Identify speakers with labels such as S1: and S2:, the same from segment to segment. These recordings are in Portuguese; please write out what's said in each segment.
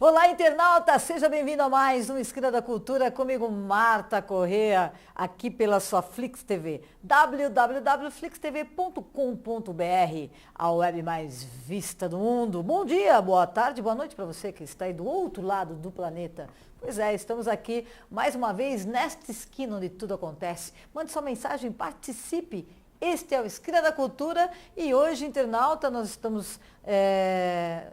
S1: Olá, internauta! Seja bem-vindo a mais um Esquina da Cultura, comigo Marta Corrêa, aqui pela sua Flix TV, www.flixtv.com.br, a web mais vista do mundo. Bom dia, boa tarde, boa noite para você que está aí do outro lado do planeta. Pois é, estamos aqui mais uma vez nesta esquina onde tudo acontece. Mande sua mensagem, participe. Este é o Esquina da Cultura e hoje, internauta, nós estamos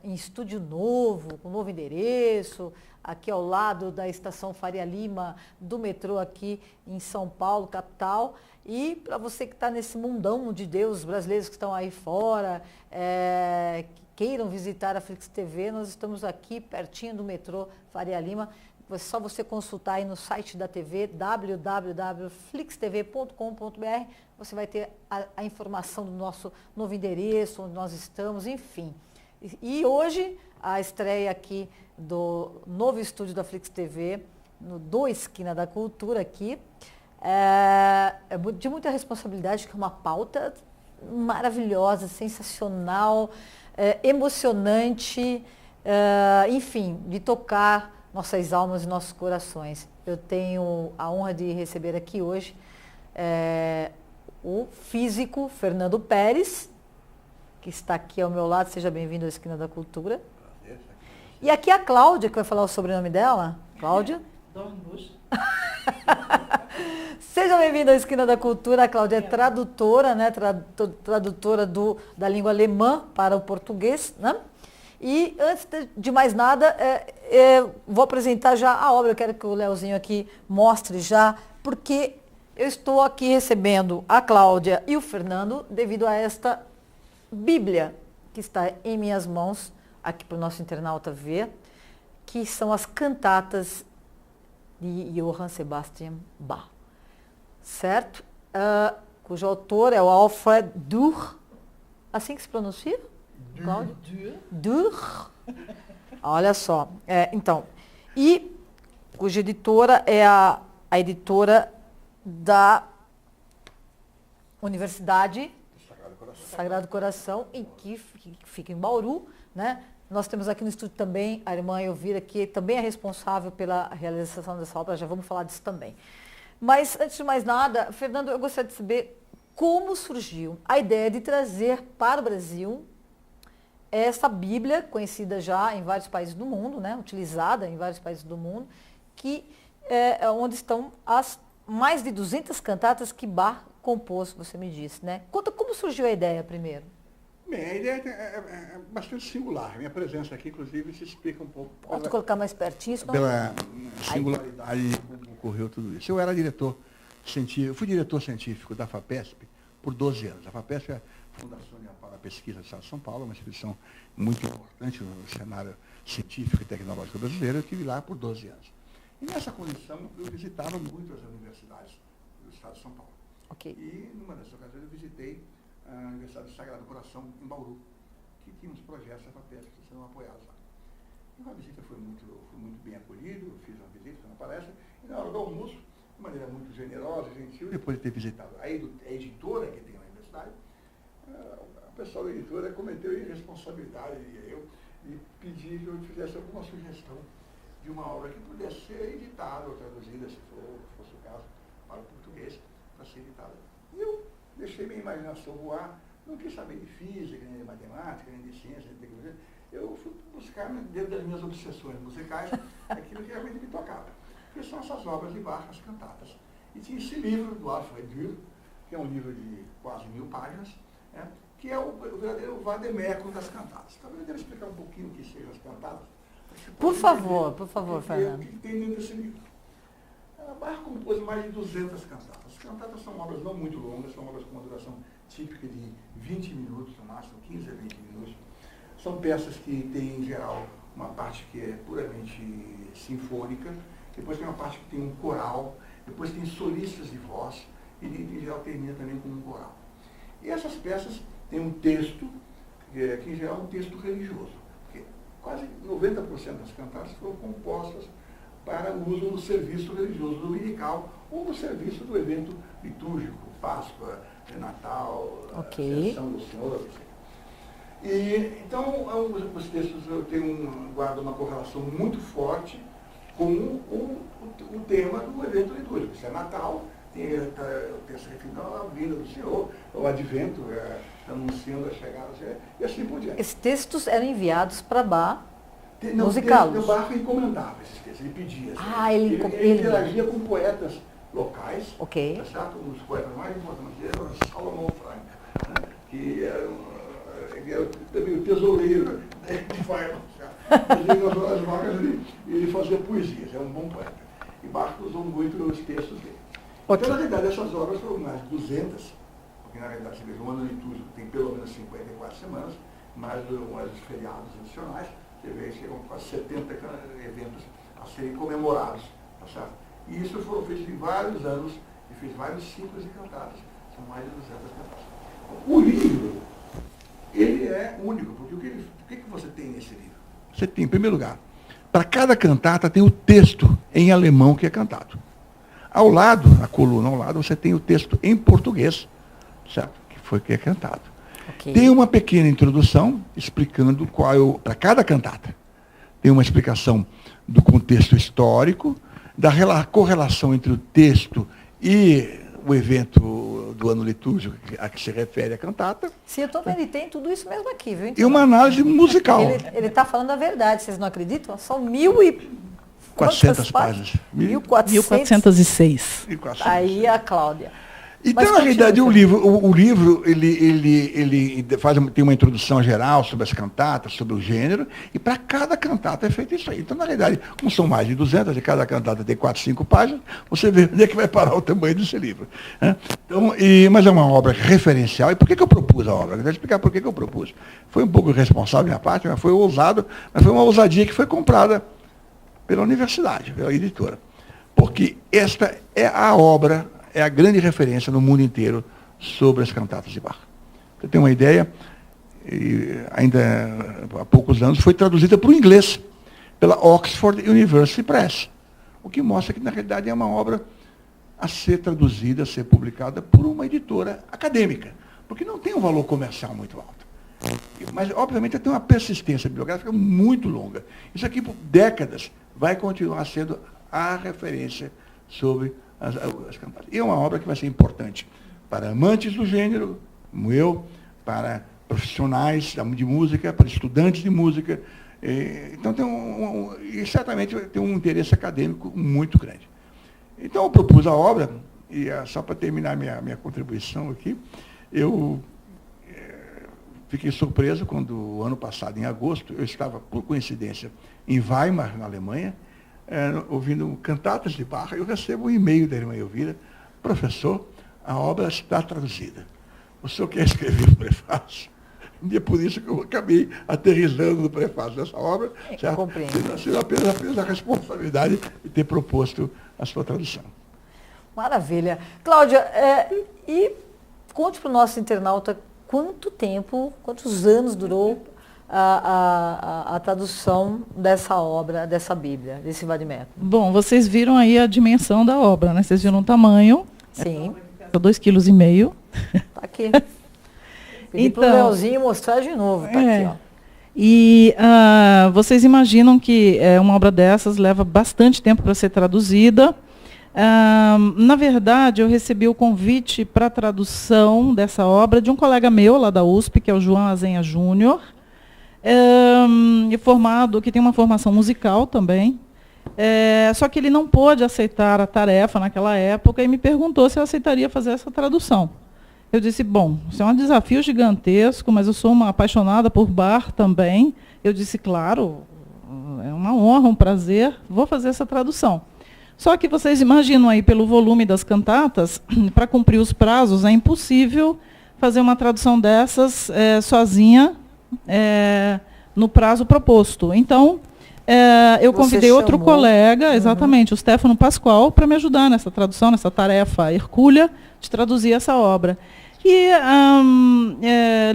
S1: em estúdio novo, com novo endereço, aqui ao lado da estação Faria Lima, do metrô aqui em São Paulo, capital. E para você que está nesse mundão de Deus, brasileiros que estão aí fora, que queiram visitar a Flix TV, nós estamos aqui pertinho do metrô Faria Lima. É só você consultar aí no site da TV, www.flixtv.com.br, você vai ter a informação do nosso novo endereço, onde nós estamos, enfim. E hoje, a estreia aqui do novo estúdio da Flix TV, do Esquina da Cultura aqui, é de muita responsabilidade, que é uma pauta maravilhosa, sensacional, emocionante, enfim, de tocar nossas almas e nossos corações. Eu tenho a honra de receber aqui hoje o físico Fernando Pérez, que está aqui ao meu lado. Seja bem-vindo à Esquina da Cultura. E aqui a Cláudia, que vai falar o sobrenome dela. Cláudia?
S2: Dornbusch.
S1: Seja bem-vinda à Esquina da Cultura. A Cláudia é tradutora, né? Tradutora da língua alemã para o português, né? E antes de mais nada, vou apresentar já a obra. Eu quero que o Leozinho aqui mostre já, porque eu estou aqui recebendo a Cláudia e o Fernando devido a esta Bíblia que está em minhas mãos, aqui para o nosso internauta ver, que são as cantatas de Johann Sebastian Bach, certo? Cujo autor é o Alfred Dürer, assim que se pronuncia? Cláudia? Dürer. Olha só. Então, e cuja editora é a editora da Universidade Sagrado Coração, que fica em Bauru, né? Nós temos aqui no estúdio também a irmã Elvira, que também é responsável pela realização dessa obra, já vamos falar disso também. Mas, antes de mais nada, Fernando, eu gostaria de saber como surgiu a ideia de trazer para o Brasil essa Bíblia, conhecida já em vários países do mundo, né, utilizada em vários países do mundo, que onde estão as mais de 200 cantatas que Bach compôs, você me disse, né? Conta como surgiu a ideia primeiro.
S3: Bem, a ideia é bastante singular. Minha presença aqui, inclusive, se explica um pouco
S1: Pode colocar mais pertinho, senão...
S3: pela singularidade de como ocorreu tudo isso. Eu era diretor científico, fui diretor científico da FAPESP por 12 anos. A FAPESP é a Fundação para a Pesquisa do Estado de São Paulo, uma instituição muito importante no cenário científico e tecnológico brasileiro. Eu estive lá por 12 anos. E nessa condição, eu visitava muitas universidades do Estado de São Paulo.
S1: Okay.
S3: E, numa dessas ocasiões, eu visitei a Universidade do Sagrado Coração, em Bauru, que tinha uns projetos da FAPESP que sendo apoiados lá. E a visita fui muito bem acolhido, fiz uma visita, fiz uma palestra, e na hora do almoço, de maneira muito generosa, gentil, depois de ter visitado a editora que tem na universidade, o pessoal da editora cometeu a irresponsabilidade, e pedi que eu fizesse alguma sugestão de uma obra que pudesse ser editada ou traduzida, se fosse o caso, para o português, para ser editada. E eu deixei minha imaginação voar, não quis saber de física, nem de matemática, nem de ciência, nem de tecnologia. Eu fui buscar, dentro das minhas obsessões musicais, aquilo que realmente me tocava. Que são essas obras de Bach, as cantatas. E tinha esse livro do Alfred Dürer, que é um livro de quase 1000 páginas, né, que é o verdadeiro vademecum das cantatas. Talvez eu deva explicar um pouquinho o que sejam as cantatas.
S1: Por favor, Fernando.
S3: O que tem dentro desse livro? Bach compôs mais de 200 cantatas. As cantatas são obras não muito longas, são obras com uma duração típica de 20 minutos, no máximo 15 a 20 minutos. São peças que têm, em geral, uma parte que é puramente sinfônica, depois tem uma parte que tem um coral, depois tem solistas de voz, e em geral termina também com um coral. E essas peças têm um texto, que em geral é um texto religioso, porque quase 90% das cantatas foram compostas para uso no serviço religioso dominical ou no serviço do evento litúrgico, Páscoa, Natal, Ascensão do Senhor, etc. Então, os textos guardam uma correlação muito forte com o tema do evento litúrgico. Isso é Natal, tem o texto referindo à vinda do Senhor, o advento, anunciando a chegada do Senhor, e assim por diante.
S1: Esses textos eram enviados para Bach,
S3: Não,
S1: musicalos.
S3: O Bach encomendava esses textos, ele pedia.
S1: Ele
S3: interagia com poetas locais,
S1: Ok.
S3: tá certo? Um dos poetas mais importantes dele era Salomão Frank, né? Que era também o tesoureiro de Weimar. Mas nas horas vagas ele fazia poesias, é um bom poeta. E Bach usou muito os textos dele.
S1: Ok.
S3: Então, na verdade, essas obras foram mais de 200, porque na verdade, você vê, o ano litúrgico tem pelo menos 54 semanas, mais os feriados adicionais, você vê, chegam quase 70 eventos a serem comemorados, tá certo? E isso foi feito em vários anos, e fez vários ciclos de cantatas, são mais de 200 cantatas. O livro, ele é único, porque o que você tem nesse livro? Você tem, em primeiro lugar, para cada cantata tem o texto em alemão que é cantado. Ao lado, na coluna ao lado, você tem o texto em português, certo? Que é cantado.
S1: Okay.
S3: Tem uma pequena introdução explicando para cada cantata. Tem uma explicação do contexto histórico, da correlação entre o texto e o evento do ano litúrgico a que se refere a cantata.
S1: Sim, eu estou vendo, ele tem tudo isso mesmo aqui, viu? Então,
S3: e uma análise musical.
S1: Ele está falando a verdade, vocês não acreditam? São 1.400
S3: páginas.
S1: 1.406. Aí a Cláudia.
S3: Então, na realidade, o livro ele tem uma introdução geral sobre as cantatas, sobre o gênero, e para cada cantata é feito isso aí. Então, na realidade, como são mais de 200, e cada cantata tem 4, 5 páginas, você vê onde é que vai parar o tamanho desse livro. Né? Então, mas é uma obra referencial. E por que eu propus a obra? Eu vou explicar por que eu propus. Foi um pouco irresponsável da minha parte, mas foi ousado, mas foi uma ousadia que foi comprada pela universidade, pela editora. Porque esta é a obra, é a grande referência no mundo inteiro sobre as cantatas de Bach. Você tem uma ideia, ainda há poucos anos foi traduzida para o inglês, pela Oxford University Press, o que mostra que, na realidade, é uma obra a ser traduzida, a ser publicada por uma editora acadêmica, porque não tem um valor comercial muito alto. Mas, obviamente, tem uma persistência bibliográfica muito longa. Isso aqui, por décadas, vai continuar sendo a referência sobre as cantatas. E é uma obra que vai ser importante para amantes do gênero, como eu, para profissionais de música, para estudantes de música. Então, e certamente tem um interesse acadêmico muito grande. Então, eu propus a obra, e só para terminar minha contribuição aqui, eu fiquei surpreso quando, ano passado, em agosto, eu estava, por coincidência, em Weimar, na Alemanha, ouvindo cantatas de Bach. Eu recebo um e-mail da irmã Elvira: professor, a obra está traduzida. O senhor quer escrever o prefácio? E é por isso que eu acabei aterrissando no prefácio dessa obra, sendo apenas a responsabilidade de ter proposto a sua tradução.
S1: Maravilha. Cláudia, e conte para o nosso internauta quantos anos durou a tradução dessa obra, dessa Bíblia, desse Vadimecum?
S2: Bom, vocês viram aí a dimensão da obra, né? Vocês viram o tamanho.
S1: Sim.
S2: 2,5 kg.
S1: Está aqui. Pedi para o Leozinho mostrar de novo. Está aqui, ó.
S2: E vocês imaginam que uma obra dessas leva bastante tempo para ser traduzida. Na verdade, eu recebi o convite para a tradução dessa obra de um colega meu lá da USP, que é o João Azenha Júnior, que tem uma formação musical também. Só que ele não pôde aceitar a tarefa naquela época e me perguntou se eu aceitaria fazer essa tradução. Eu disse, bom, isso é um desafio gigantesco, mas eu sou uma apaixonada por Bach também. Eu disse, claro, é uma honra, um prazer, vou fazer essa tradução. Só que vocês imaginam aí, pelo volume das cantatas, para cumprir os prazos, é impossível fazer uma tradução dessas sozinha no prazo proposto. Então, eu convidei outro colega, exatamente, o Stefano Pascoal, para me ajudar nessa tradução, nessa tarefa hercúlea de traduzir essa obra. E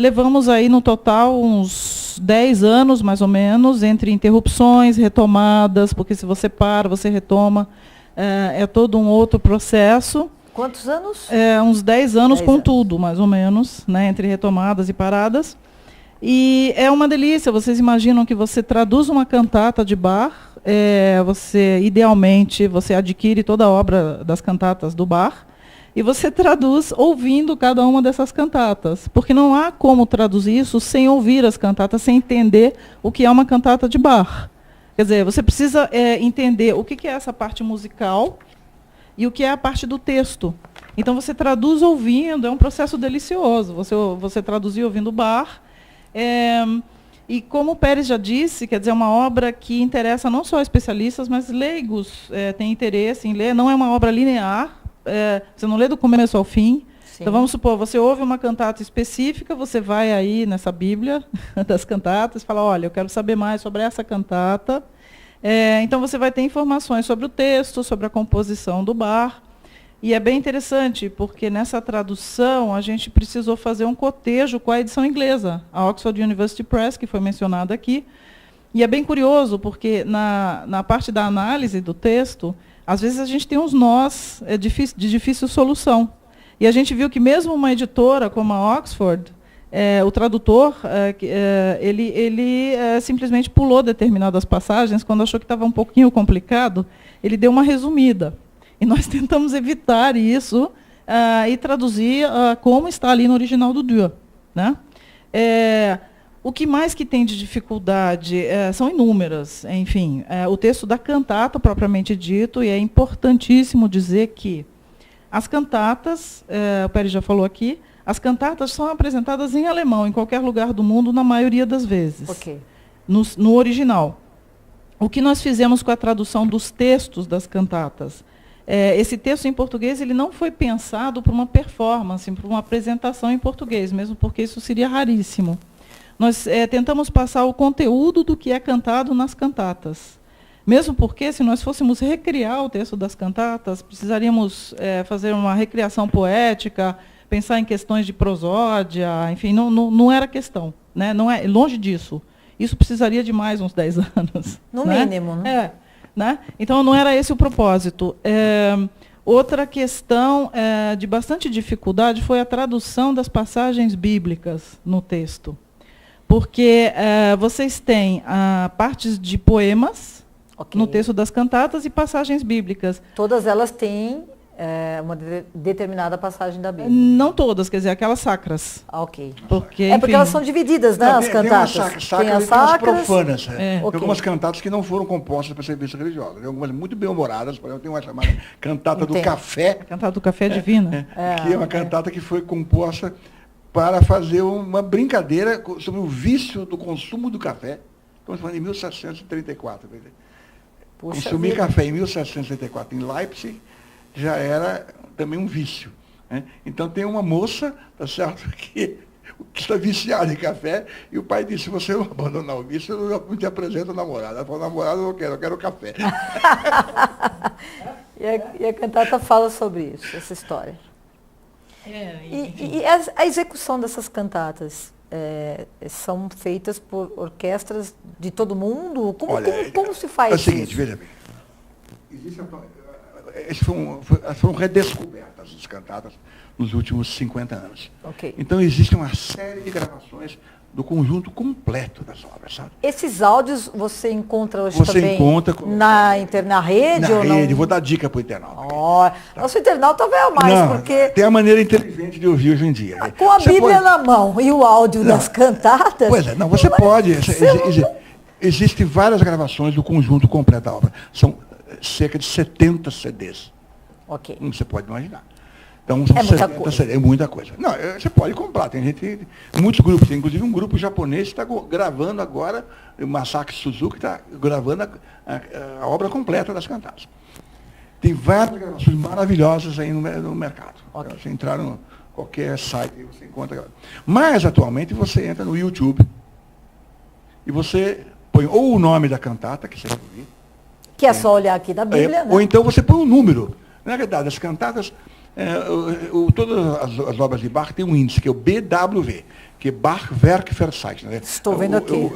S2: levamos aí, no total, uns 10 anos, mais ou menos, entre interrupções, retomadas, porque se você para, você retoma, é todo um outro processo.
S1: Quantos anos?
S2: Uns 10 anos com tudo, mais ou menos, né, entre retomadas e paradas. E é uma delícia. Vocês imaginam que você traduz uma cantata de Bach, idealmente, você adquire toda a obra das cantatas do Bach, e você traduz ouvindo cada uma dessas cantatas. Porque não há como traduzir isso sem ouvir as cantatas, sem entender o que é uma cantata de Bach. Quer dizer, você precisa entender o que é essa parte musical e o que é a parte do texto. Então, você traduz ouvindo, é um processo delicioso. Você traduzir ouvindo Bach. E como o Pérez já disse, quer dizer, é uma obra que interessa não só especialistas, mas leigos têm interesse em ler. Não é uma obra linear, você não lê do começo ao fim. Sim. Então, vamos supor, você ouve uma cantata específica, você vai aí nessa Bíblia das cantatas e fala, olha, eu quero saber mais sobre essa cantata. Então, você vai ter informações sobre o texto, sobre a composição do Bach. E é bem interessante, porque nessa tradução a gente precisou fazer um cotejo com a edição inglesa, a Oxford University Press, que foi mencionada aqui. E é bem curioso, porque na parte da análise do texto, às vezes a gente tem uns nós de difícil solução. E a gente viu que mesmo uma editora como a Oxford, o tradutor, ele simplesmente pulou determinadas passagens, quando achou que estava um pouquinho complicado, ele deu uma resumida. E nós tentamos evitar isso e traduzir como está ali no original do Dürr, né? O que mais que tem de dificuldade são inúmeras. Enfim, o texto da cantata, propriamente dito, e é importantíssimo dizer que as cantatas, o Pérez já falou aqui, as cantatas são apresentadas em alemão, em qualquer lugar do mundo, na maioria das vezes,
S1: okay.
S2: no original. O que nós fizemos com a tradução dos textos das cantatas? Esse texto em português ele não foi pensado para uma performance, para uma apresentação em português, mesmo porque isso seria raríssimo. Nós tentamos passar o conteúdo do que é cantado nas cantatas. Mesmo porque, se nós fôssemos recriar o texto das cantatas, precisaríamos fazer uma recriação poética, pensar em questões de prosódia, enfim, não era questão, né? Não é, longe disso. Isso precisaria de mais uns 10 anos.
S1: No
S2: né?
S1: mínimo, né?
S2: Né? Então, não era esse o propósito. Outra questão de bastante dificuldade foi a tradução das passagens bíblicas no texto. Porque vocês têm partes de poemas no texto das cantatas e passagens bíblicas.
S1: Todas elas têm uma determinada passagem da Bíblia.
S2: Não todas, quer dizer, aquelas sacras.
S1: Ok.
S2: Porque,
S1: porque elas são divididas, né, as cantatas.
S3: Tem as sacras profanas.
S1: Okay.
S3: Tem algumas cantatas que não foram compostas para serviço religioso. Tem algumas muito bem humoradas, por exemplo, tem uma chamada Cantata do Café.
S2: A Cantata do Café é divina.
S3: Que é uma cantata que foi composta para fazer uma brincadeira sobre o vício do consumo do café. Estamos falando em 1734. Consumir café em 1734 em Leipzig já era também um vício. Né? Então tem uma moça, tá certo, que está viciada em café, e o pai disse, se você não abandonar o vício, eu não te apresento a namorada. Ela falou, namorada eu quero café.
S1: E a cantata fala sobre isso, essa história. E a execução dessas cantatas são feitas por orquestras de todo mundo? Como se faz isso?
S3: É o seguinte, veja bem. Foram redescobertas as cantatas nos últimos 50 anos.
S1: Okay.
S3: Então existe uma série de gravações do conjunto completo das obras, sabe?
S1: Esses áudios você encontra hoje também na rede?
S3: Na rede,
S1: não?
S3: Vou dar dica para o internauta.
S1: Nosso internauta vai amar, porque...
S3: Tem a maneira inteligente de ouvir hoje em dia.
S1: Com a Bíblia na mão e o áudio das cantatas...
S3: Pois é, você pode. Existem várias gravações do conjunto completo da obra. São cerca de 70 CDs.
S1: Ok.
S3: Como você pode imaginar. Então, são
S1: muita coisa.
S3: É muita coisa. Não, você pode comprar. Tem muitos grupos. Tem inclusive um grupo japonês que está gravando agora, o Masaki Suzuki está gravando a obra completa das cantatas. Tem várias gravações maravilhosas aí no mercado.
S1: Okay.
S3: Você entrar no qualquer site e você encontra. Mas, atualmente, você entra no YouTube e você põe ou o nome da cantata, que você vai ouvir.
S1: Que é só olhar aqui da Bíblia, né?
S3: Ou então você põe um número. Na verdade, as cantatas, todas as obras de Bach têm um índice, que é o BWV, que é Bach Werkverzeichnis.
S1: Estou vendo aqui.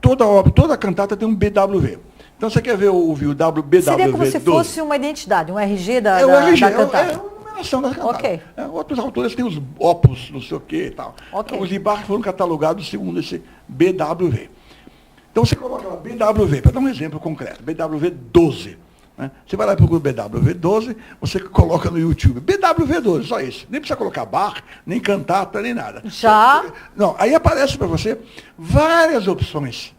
S3: Toda cantata tem um BWV. Então você quer ouvir o BWV?
S1: Seria como se fosse uma identidade, um RG da
S3: RG,
S1: cantata.
S3: É numeração das cantatas.
S1: Ok.
S3: Outros autores têm os opus, não sei o que e tal.
S1: Ok.
S3: Os de Bach foram catalogados segundo esse BWV. Então você coloca lá BWV, para dar um exemplo concreto, BWV 12. Né? Você vai lá e procura BWV 12, você coloca no YouTube. BWV 12, só isso. Nem precisa colocar Bach, nem cantata, nem nada.
S1: Já?
S3: Não, aí aparece para você várias opções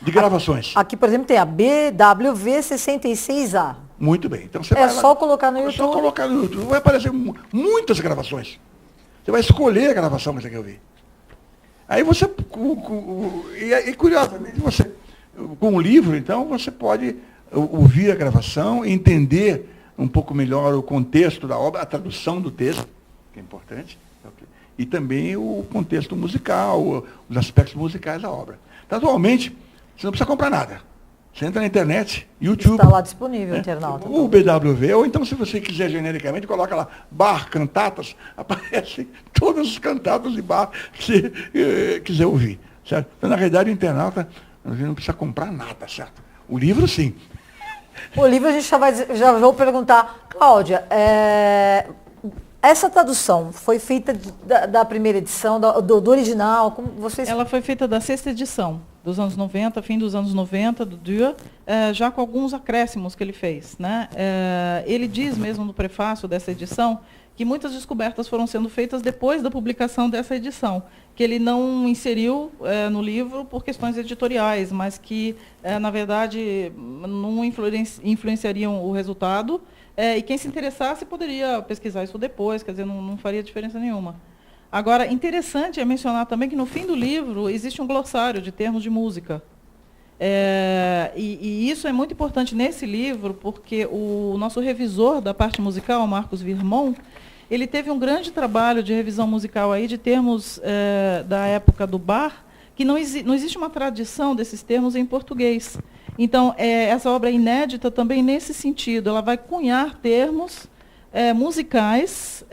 S3: de gravações.
S1: Aqui, por exemplo, tem a BWV 66A.
S3: Muito bem. Então você
S1: É
S3: vai lá,
S1: só colocar no
S3: é
S1: YouTube.
S3: só colocar no YouTube. Vai aparecer muitas gravações. Você vai escolher a gravação que você quer ouvir. Aí você, e curiosamente, você, com o livro, então, você pode ouvir a gravação, entender um pouco melhor o contexto da obra, a tradução do texto, que é importante, e também o contexto musical, os aspectos musicais da obra. Então, atualmente, você não precisa comprar nada. Você entra na internet, YouTube.
S1: Está lá disponível, internauta.
S3: O BWV, ou então, se você quiser genericamente, coloca lá Bach, cantatas, aparecem todos os cantatas de Bach que você quiser ouvir. Certo? Então, na realidade, o internauta não precisa comprar nada, certo? O livro, sim.
S1: O livro a gente já vou perguntar. Cláudia, essa tradução foi feita da primeira edição, do original? Como vocês...
S2: Ela foi feita da 6ª edição, dos anos 90, fim dos anos 90, do Dürr, já com alguns acréscimos que ele fez. Né? Ele diz mesmo no prefácio dessa edição que muitas descobertas foram sendo feitas depois da publicação dessa edição, que ele não inseriu no livro por questões editoriais, mas que, na verdade, não influenciariam o resultado, e quem se interessasse poderia pesquisar isso depois, quer dizer, não faria diferença nenhuma. Agora, interessante é mencionar também que no fim do livro existe um glossário de termos de música. E isso é muito importante nesse livro, porque o nosso revisor da parte musical, Marcos Virmont, ele teve um grande trabalho de revisão musical aí de termos da época do Bach, que não existe uma tradição desses termos em português. Então, essa obra é inédita também nesse sentido. Ela vai cunhar termos musicais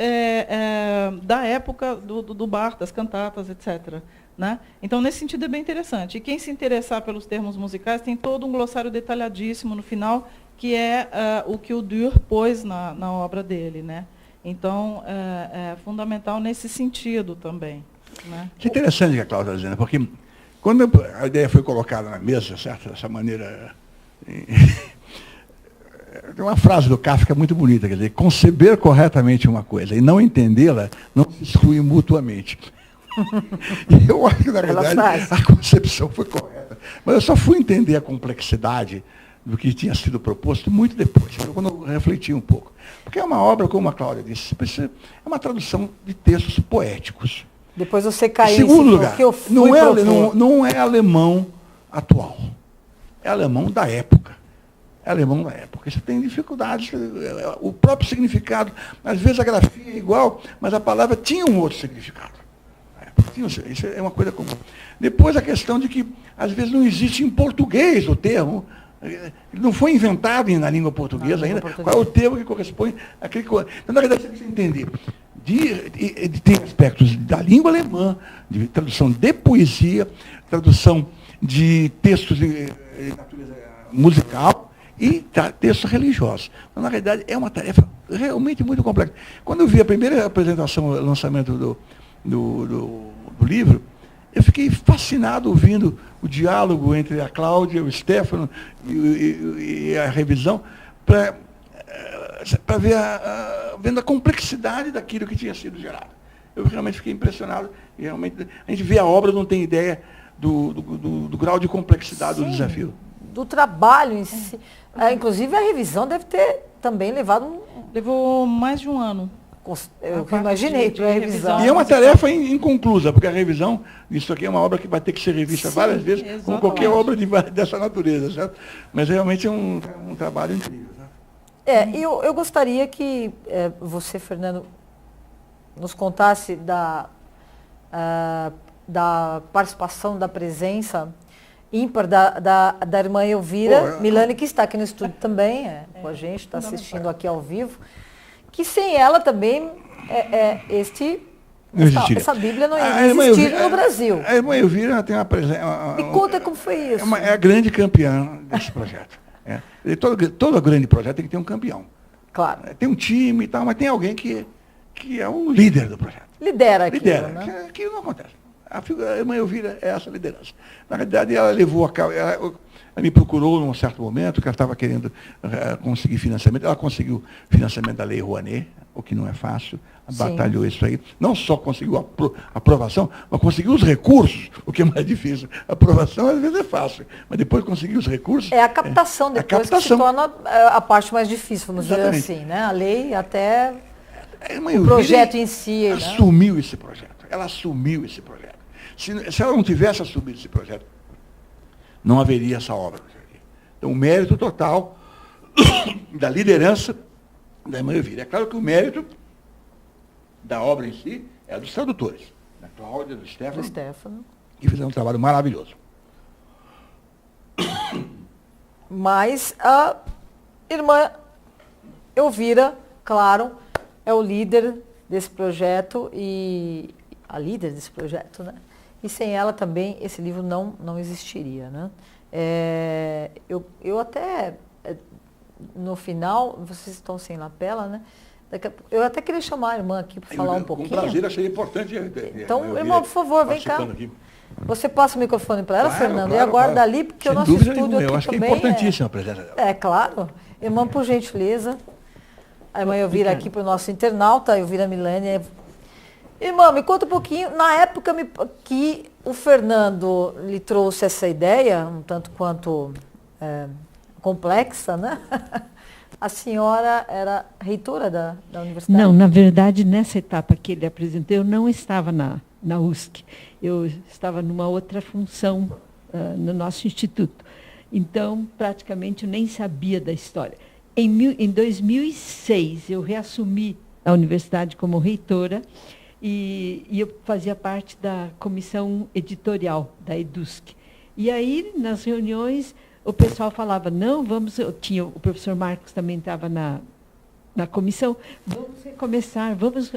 S2: da época do Bach, das cantatas, etc. Né? Então, nesse sentido, é bem interessante. E quem se interessar pelos termos musicais, tem todo um glossário detalhadíssimo no final, que é o que o Dürr pôs na obra dele. Né? Então, é fundamental nesse sentido também. Né?
S3: Que interessante o que a Cláudia está dizendo, porque quando a ideia foi colocada na mesa, certo? Dessa maneira... Tem uma frase do Kafka muito bonita, quer dizer, conceber corretamente uma coisa e não entendê-la não se exclui mutuamente. E eu acho que, na verdade, a concepção foi correta. Mas eu só fui entender a complexidade do que tinha sido proposto muito depois, quando eu refleti um pouco. Porque é uma obra, como a Cláudia disse, é uma tradução de textos poéticos.
S1: Depois você caiu
S3: em segundo lugar,
S1: que eu fui
S3: não é alemão atual, é alemão da época. É alemão da época. Isso tem dificuldades, o próprio significado, às vezes a grafia é igual, mas a palavra tinha um outro significado. Isso é uma coisa comum. Depois a questão de que, às vezes, não existe em português o termo, não foi inventado na língua portuguesa ainda, qual é o termo que corresponde àquele... Então, na verdade, você precisa entender. Tem aspectos da língua alemã, de tradução de poesia, tradução de textos de natureza musical e textos religiosos. Então, na realidade, é uma tarefa realmente muito complexa. Quando eu vi a primeira apresentação, o lançamento do livro, eu fiquei fascinado ouvindo o diálogo entre a Cláudia, o Stefano e a revisão, para ver vendo a complexidade daquilo que tinha sido gerado. Eu realmente fiquei impressionado. E realmente, a gente vê a obra, não tem ideia do grau de complexidade do desafio.
S1: Do trabalho em si. Inclusive, a revisão deve ter também levado
S2: Levou mais de um ano.
S1: Eu imaginei para a revisão.
S3: E é uma tarefa inconclusa, porque a revisão, isso aqui é uma obra que vai ter que ser revista várias vezes, exatamente, como qualquer obra dessa natureza, certo? Mas realmente é um trabalho incrível.
S1: E eu gostaria que você, Fernando, nos contasse da participação, da presença ímpar da irmã Elvira Milani, que está aqui no estúdio também, com a gente, está assistindo aqui ao vivo, que sem ela também essa Bíblia não ia existir no Brasil.
S3: A irmã Elvira tem uma presença...
S1: Me conta como foi isso.
S3: É a grande campeã desse projeto. Todo grande projeto tem que ter um campeão.
S1: Claro.
S3: Tem um time e tal, mas tem alguém que é o líder do projeto.
S1: Lidera aquilo,
S3: Lidera,
S1: né?
S3: que não acontece. A irmã Elvira é essa liderança. Na realidade, ela levou a cabo, ela me procurou num certo momento, que ela estava querendo conseguir financiamento. Ela conseguiu financiamento da Lei Rouanet, o que não é fácil, batalhou isso aí. Não só conseguiu a aprovação, mas conseguiu os recursos, o que é mais difícil. A aprovação, às vezes, é fácil, mas depois conseguir os recursos...
S1: É a captação depois que se torna a parte mais difícil, vamos dizer assim, né? A lei até o projeto em si.
S3: Assumiu esse projeto. Ela assumiu esse projeto. Se ela não tivesse assumido esse projeto, não haveria essa obra. Então, o mérito total da liderança da irmã Elvira. É claro que o mérito da obra em si é dos tradutores, da Cláudia, do Stefano, que fizeram um trabalho maravilhoso.
S1: Mas a irmã Elvira, claro, é o líder desse projeto e a líder desse projeto, né? E sem ela também esse livro não existiria, né? Eu até, no final, vocês estão sem lapela, né? Eu até queria chamar a irmã aqui para falar um pouquinho.
S3: Com prazer, achei importante.
S1: Então, irmã, por favor, vem cá. Aqui. Você passa o microfone para ela, Fernando, e aguarda ali, porque o nosso estúdio aqui
S3: eu acho
S1: também
S3: que é importantíssima a presença dela.
S1: É, claro. Irmã, por gentileza. A irmã Elvira aqui para o nosso internauta, Elvira Milani. Irmã, me conta um pouquinho, na época que o Fernando lhe trouxe essa ideia, um tanto quanto complexa, né? A senhora era reitora da universidade?
S4: Não, na verdade, nessa etapa que ele apresentou, eu não estava na USC. Eu estava numa outra função no nosso instituto. Então, praticamente, eu nem sabia da história. Em 2006, eu reassumi a universidade como reitora e eu fazia parte da comissão editorial da EDUSC. E aí, nas reuniões, o pessoal falava, não, tinha o professor Marcos também estava na comissão, vamos recomeçar, vamos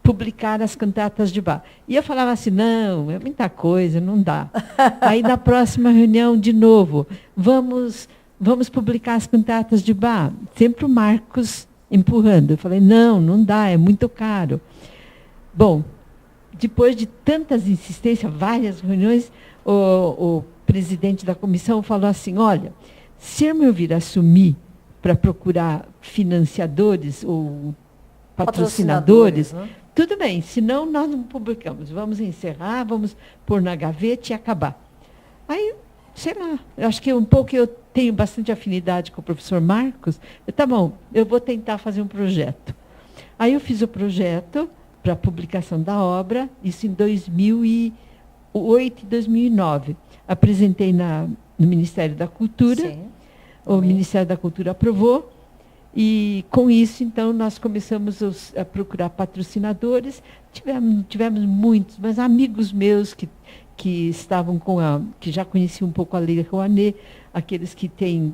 S4: publicar as cantatas de Bach. E eu falava assim, não, é muita coisa, não dá. Aí, na próxima reunião, de novo, vamos publicar as cantatas de Bach. Sempre o Marcos empurrando. Eu falei, não dá, é muito caro. Bom, depois de tantas insistências, várias reuniões, o presidente da comissão falou assim, olha, se eu me ouvir assumir para procurar financiadores ou patrocinadores, né? Tudo bem, senão nós não publicamos. Vamos encerrar, vamos pôr na gaveta e acabar. Aí, sei lá, eu acho que eu tenho bastante afinidade com o professor Marcos. Tá bom, eu vou tentar fazer um projeto. Aí eu fiz o projeto para a publicação da obra, isso em 2008 e 2009. Apresentei no Ministério da Cultura. Sim. O Ministério da Cultura aprovou. E, com isso, então, nós começamos a procurar patrocinadores. Tivemos muitos, mas amigos meus que estavam que já conheciam um pouco a Lei Rouanet, aqueles que têm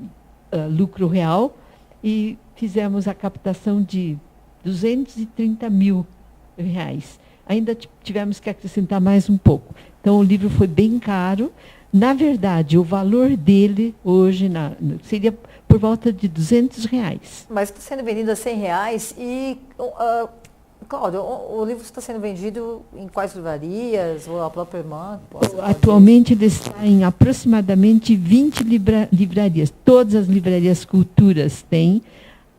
S4: lucro real, e fizemos a captação de R$230 mil. Ainda tivemos que acrescentar mais um pouco. Então, o livro foi bem caro. Na verdade, o valor dele hoje seria por volta de R$200.
S1: Mas está sendo vendido a R$100 e... Cláudio, o livro está sendo vendido em quais livrarias? Ou a própria irmã?
S4: Atualmente ele está em aproximadamente 20 livrarias. Todas as livrarias Culturas têm.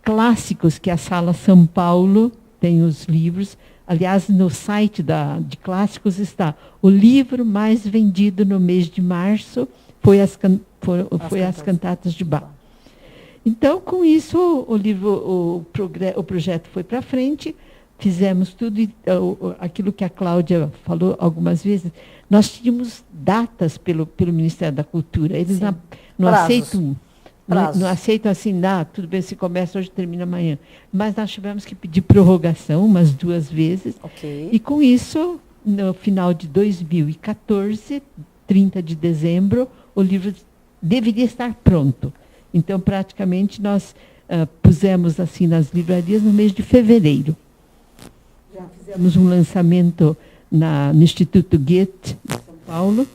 S4: Clássicos, que é a Sala São Paulo, tem os livros. Aliás, no site de Clássicos está o livro mais vendido no mês de março, foi as cantatas de Bach. Então, com isso, o projeto foi para frente. Fizemos tudo, aquilo que a Cláudia falou algumas vezes. Nós tínhamos datas pelo Ministério da Cultura. Eles não aceitam assim, tudo bem, se começa hoje, termina amanhã. Mas nós tivemos que pedir prorrogação umas 2 vezes. Okay. E com isso, no final de 2014, 30 de dezembro, o livro deveria estar pronto. Então, praticamente, nós pusemos assim nas livrarias no mês de fevereiro. Já fizemos um lançamento no Instituto Goethe, em São Paulo.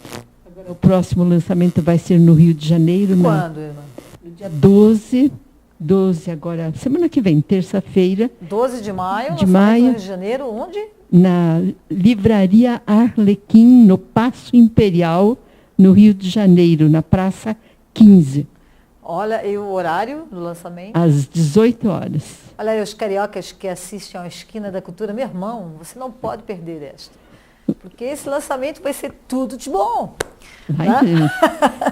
S4: Agora, o próximo lançamento vai ser no Rio de Janeiro.
S1: Quando, irmã?
S4: No dia 12 12 agora, semana que vem, terça-feira.
S1: 12 de maio,
S4: de
S1: no
S4: maio,
S1: Rio de Janeiro, onde?
S4: Na Livraria Arlequim, no Paço Imperial, no Rio de Janeiro, na Praça 15.
S1: Olha, e o horário do lançamento?
S4: Às 18 horas.
S1: Olha aí, os cariocas que assistem à Esquina da Cultura, meu irmão, você não pode perder esta. Porque esse lançamento vai ser tudo de bom.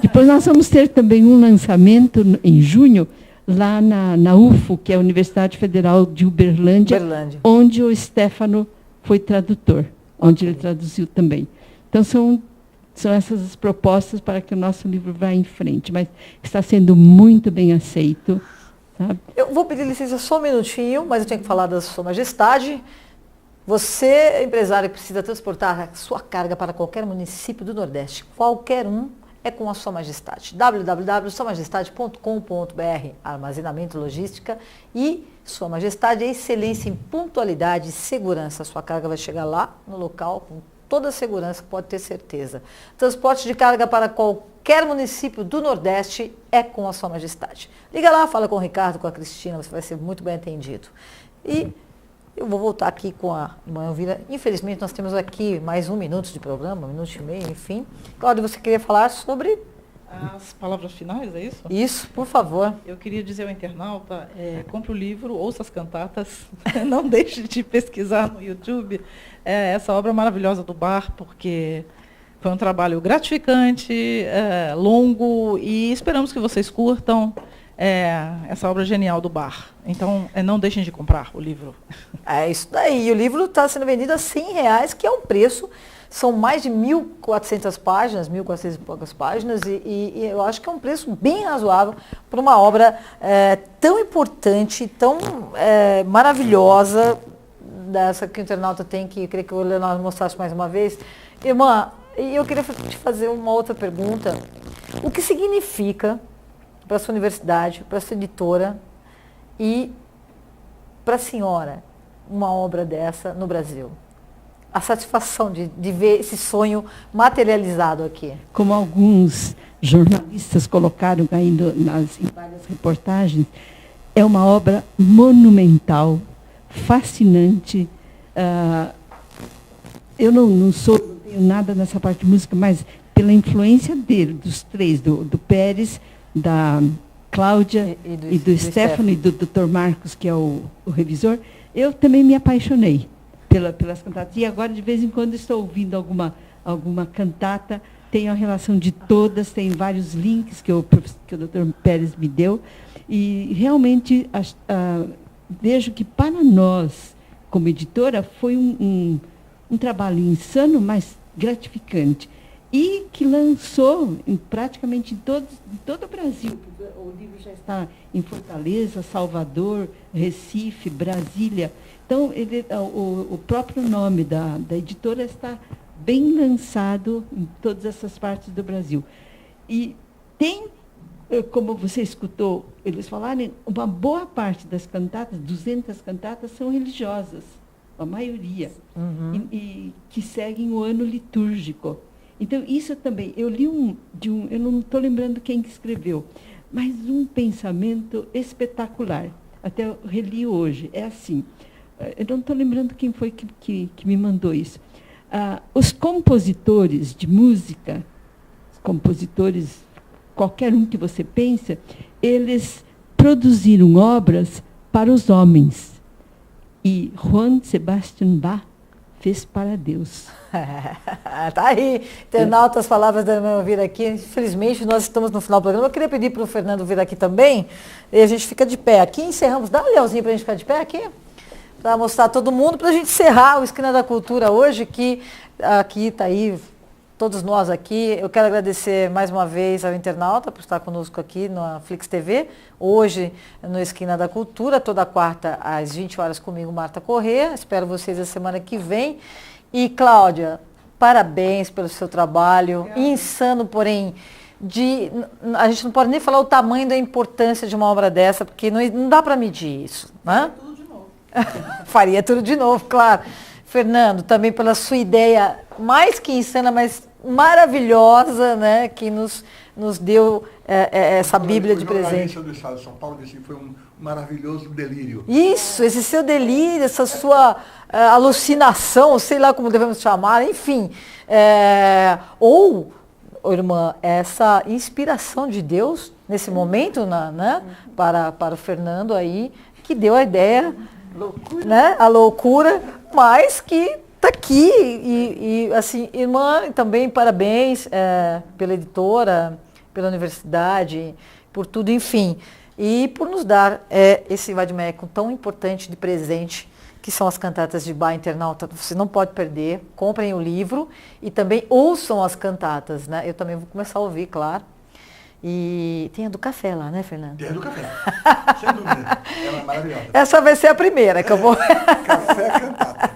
S4: Depois nós vamos ter também um lançamento em junho, lá na UFO, que é a Universidade Federal de Uberlândia, onde o Stefano foi tradutor, onde ele traduziu também. Então, são essas as propostas para que o nosso livro vá em frente, mas está sendo muito bem aceito. Sabe?
S1: Eu vou pedir licença só um minutinho, mas eu tenho que falar da Sua Majestade. Você, empresário, precisa transportar a sua carga para qualquer município do Nordeste, qualquer um, é com a Sua Majestade. www.suamajestade.com.br, armazenamento, logística e Sua Majestade é excelência em pontualidade e segurança. A sua carga vai chegar lá no local com toda a segurança, pode ter certeza. Transporte de carga para qualquer município do Nordeste é com a Sua Majestade. Liga lá, fala com o Ricardo, com a Cristina, você vai ser muito bem atendido. E eu vou voltar aqui com a irmã Elvira. Infelizmente, nós temos aqui mais 1 minuto de programa, 1 minuto e meio, enfim. Cláudia, você queria falar sobre...
S2: As palavras finais, é isso?
S1: Isso, por favor.
S2: Eu queria dizer ao internauta, compre o livro, ouça as cantatas, não deixe de pesquisar no YouTube essa obra maravilhosa do Bach, porque foi um trabalho gratificante, longo, e esperamos que vocês curtam essa obra genial do Bach. Então, não deixem de comprar o livro.
S1: É isso daí. O livro está sendo vendido a R$100, que é um preço. São mais de 1.400 páginas, 1.400 e poucas páginas, e eu acho que é um preço bem razoável para uma obra tão importante, tão maravilhosa, dessa que o internauta tem, que eu queria que o Leonardo mostrasse mais uma vez. Irmã, eu queria te fazer uma outra pergunta. O que significa para a sua universidade, para a sua editora e para a senhora uma obra dessa no Brasil? A satisfação de ver esse sonho materializado aqui.
S4: Como alguns jornalistas colocaram aí em várias reportagens, é uma obra monumental, fascinante. Eu não tenho nada nessa parte de música, mas pela influência dele, dos três, do Pérez, da Cláudia e do Stefano e do Dr. Marcos, que é o revisor, eu também me apaixonei pelas cantatas. E agora, de vez em quando, estou ouvindo alguma cantata, tenho a relação de todas, tem vários links que o Dr. Pérez me deu, e realmente vejo que para nós, como editora, foi um trabalho insano, mas gratificante. E que lançou praticamente em todo o Brasil. O livro já está em Fortaleza, Salvador, Recife, Brasília. Então, o próprio nome da editora está bem lançado em todas essas partes do Brasil. E tem, como você escutou eles falarem, uma boa parte das cantatas, 200 cantatas, são religiosas, a maioria, e que seguem o ano litúrgico. Então, isso também, eu li eu não estou lembrando quem que escreveu, mas um pensamento espetacular. Até eu reli hoje, é assim, eu não estou lembrando quem foi que me mandou isso. Os compositores de música, compositores, qualquer um que você pensa, eles produziram obras para os homens. E Johann Sebastian Bach fez para Deus.
S1: Tá aí, internauta, as palavras da irmã vir aqui. Infelizmente, nós estamos no final do programa. Eu queria pedir para o Fernando vir aqui também, e a gente fica de pé aqui. Encerramos. Dá um Leozinho para a gente ficar de pé aqui, para mostrar a todo mundo, para a gente encerrar o Esquina da Cultura hoje, que aqui está aí, todos nós aqui. Eu quero agradecer mais uma vez ao internauta por estar conosco aqui na Flix TV, hoje no Esquina da Cultura, toda quarta às 20 horas comigo, Marta Corrêa. Espero vocês a semana que vem. E, Cláudia, parabéns pelo seu trabalho. Obrigada. Insano, porém, a gente não pode nem falar o tamanho da importância de uma obra dessa, porque não dá para medir isso. Né?
S2: Faria tudo de novo.
S1: Faria tudo de novo, claro. Fernando, também pela sua ideia, mais que insana, mas maravilhosa, né, que nos deu essa Bíblia de presente.
S3: O do Estado de São Paulo disse que foi um maravilhoso delírio.
S1: Isso, esse seu delírio, essa sua alucinação, sei lá como devemos chamar, enfim. Ou, irmã, essa inspiração de Deus nesse momento, né, para o Fernando aí, que deu a ideia, né, a loucura, mas que está aqui. E assim, irmã, também parabéns pela editora, pela universidade, por tudo, enfim. E por nos dar esse vade-mecum tão importante de presente, que são as cantatas de Bach, internauta. Você não pode perder, comprem o livro e também ouçam as cantatas, né? Eu também vou começar a ouvir, claro. E tem a do café lá, né, Fernando?
S3: Tem a do café, sem dúvida. Ela é maravilhosa.
S1: Essa vai ser a primeira que eu vou...
S3: Café cantata.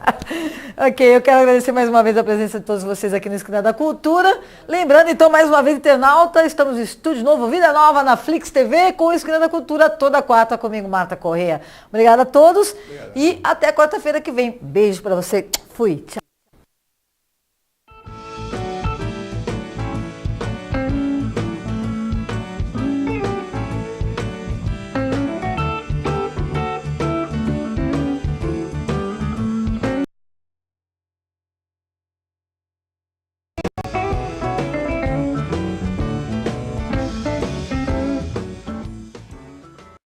S1: Ok, eu quero agradecer mais uma vez a presença de todos vocês aqui no Esquina da Cultura. Lembrando, então, mais uma vez, internauta, estamos no Estúdio Novo, Vida Nova, na Flix TV, com o Esquina da Cultura, toda quarta, comigo, Marta Correia. Obrigada a todos. Obrigado. E até quarta-feira que vem. Beijo pra você. Fui. Tchau.